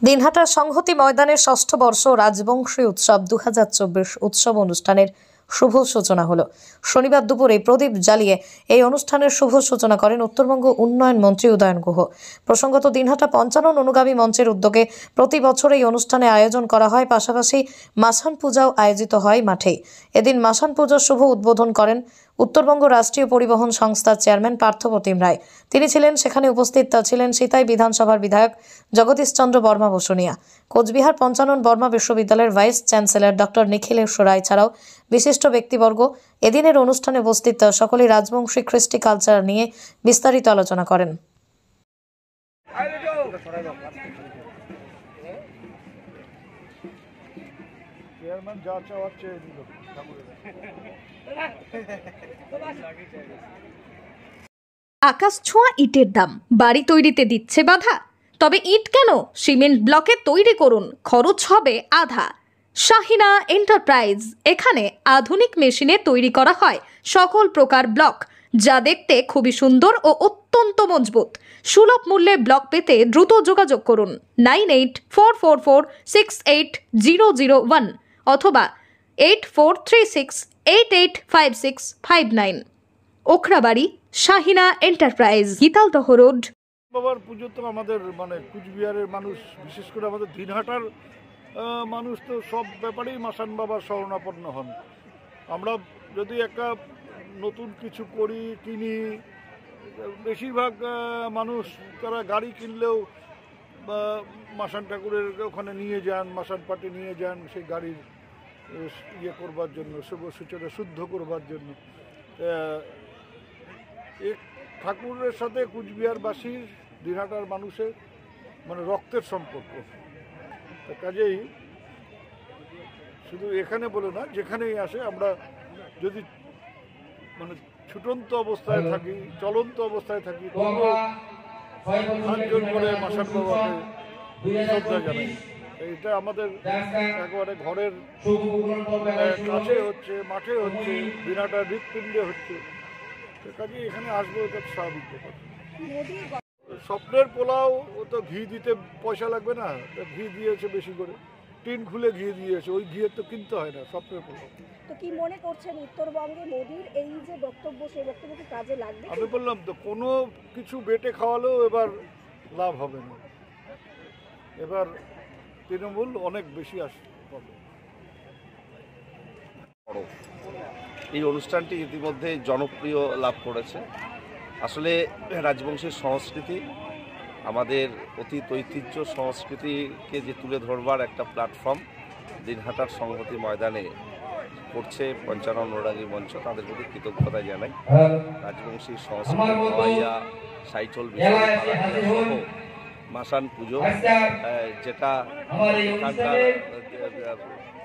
দিনহাটার সংহতি ময়দানের ষষ্ঠ বর্ষ রাজবংশী উৎসব 2024 উৎসব অনুষ্ঠানের শুভ সূচনা হলো। শনিবার দুপুরে প্রদীপ জ্বালিয়ে এই অনুষ্ঠানের শুভ সূচনা করেন উত্তরবঙ্গ উন্নয়ন মন্ত্রী উদয়ন গুহ। প্রসঙ্গত, দিনহাটা পঞ্চানন অনুগামী মঞ্চের উদ্যোগে প্রতি বছর এই অনুষ্ঠানে আয়োজন করা হয়, পাশাপাশি মাসান পূজাও আয়োজিত হয় মাঠে। এদিন মাসান পূজার শুভ উদ্বোধন করেন উত্তরবঙ্গ রাষ্ট্রীয় পরিবহন সংস্থার চেয়ারম্যান পার্থপ্রতিম রায়। তিনি ছিলেন সেখানে উপস্থিত ছিলেন সিতাই বিধানসভার বিধায়ক জগদীশ চন্দ্র বর্মা বসুনিয়া, কোচবিহার পঞ্চানন বর্মা বিশ্ববিদ্যালয়ের ভাইস চ্যান্সেলর ডক্টর নিখিলেশ্বর রায় ছাড়াও বিশিষ্ট ব্যক্তিবর্গ। এদিনের অনুষ্ঠানে উপস্থিত সকলেই রাজবংশী কৃষ্টি কালচার নিয়ে বিস্তারিত আলোচনা করেন। আকাশ ছোঁয়া ইটের দাম বাড়ি তৈরিতে দিচ্ছে বাধা? তবে ইট কেন, সিমেন্ট ব্লকে তৈরি করুন, খরচ হবে আধা। শাহিনা এন্টারপ্রাইজ, এখানে আধুনিক মেশিনে তৈরি করা হয় সকল প্রকার ব্লক, যা দেখতে খুবই সুন্দর ও অত্যন্ত মজবুত। সুলভ মূল্যে ব্লক পেতে দ্রুত যোগাযোগ করুন 9844468001 অথবা 8436885659। Okhrabari, Shahina enterprise, Gitaldaha road. বাবার পুজো তো আমাদের কুচবিহারের মানুষ, বিশেষ করে আমাদের দিনহাটার মানুষ তো সব ব্যাপারেই মাসান বাবার শরণাপন্ন হন। আমরা যদি একটা নতুন কিছু কিনি, বেশিরভাগ মানুষ তারা গাড়ি কিনলেও মাসান ঠাকুরের ওখানে নিয়ে যান, মাসান পাটে নিয়ে যান, সেই গাড়ির ইয়ে করবার জন্য, শুভ সূচনা শুদ্ধ করবার জন্য। এই ঠাকুরের সাথে কুচবিহারবাসীর, দিনহাটার মানুষের রক্তের সম্পর্ক। কাজেই শুধু এখানে বলে না, যেখানেই আসে আমরা যদি ছুটন্ত অবস্থায় থাকি, চলন্ত অবস্থায় থাকি, হাতজোড় করে মাসান বাবাকে শ্রদ্ধা জানাই। এটা আমাদের একেবারে ঘরের কাছে হচ্ছে, মাঠে হচ্ছে, দিনহাটার হৃৎপিণ্ডে হচ্ছে। কাজে এখানে আসবো, এটা স্বাভাবিক ব্যাপার। স্বপ্নের পোলাও, ও তো ঘি দিতে পয়সা লাগবে না, ঘি দিয়েছে বেশি করে, টিন খুলে ঘি দিয়েছে, ওই ঘিয়ের তো কিনতে হয় না স্বপ্নের পোলাও। তো কি মনে করছেন উত্তরবঙ্গে মোদির এই যে বক্তব্য, সেই বক্তব্য কি কাজে লাগবে? আমি বললাম তো, কোনো কিছু বেটে খাওয়ালেও এবার লাভ হবে না, এবার তৃণমূল অনেক বেশি পাবে। এই অনুষ্ঠানটি ইতিমধ্যে জনপ্রিয় লাভ করেছে। আসলে রাজবংশের সংস্কৃতি, আমাদের অতীত ঐতিহ্য সংস্কৃতিকে যে তুলে ধরবার একটা প্ল্যাটফর্ম দিনহাটার সংহতি ময়দানে করছে পঞ্চানন অনুরাগী মঞ্চ, তাদের প্রতি কৃতজ্ঞতা জানাই। রাজবংশী সংস্কৃতি, মাইয়া, সাইচল বিষয়, মাসান পুজো, যেটা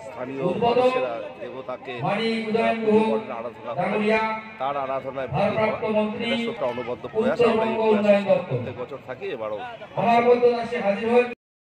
স্থানীয় মানুষেরা দেবতাকে আরাধনা করে, তার আরাধনায় সত্য অনবদ্য প্রয়াস। আমরা এই প্রত্যেক বছর থাকি, এবারও।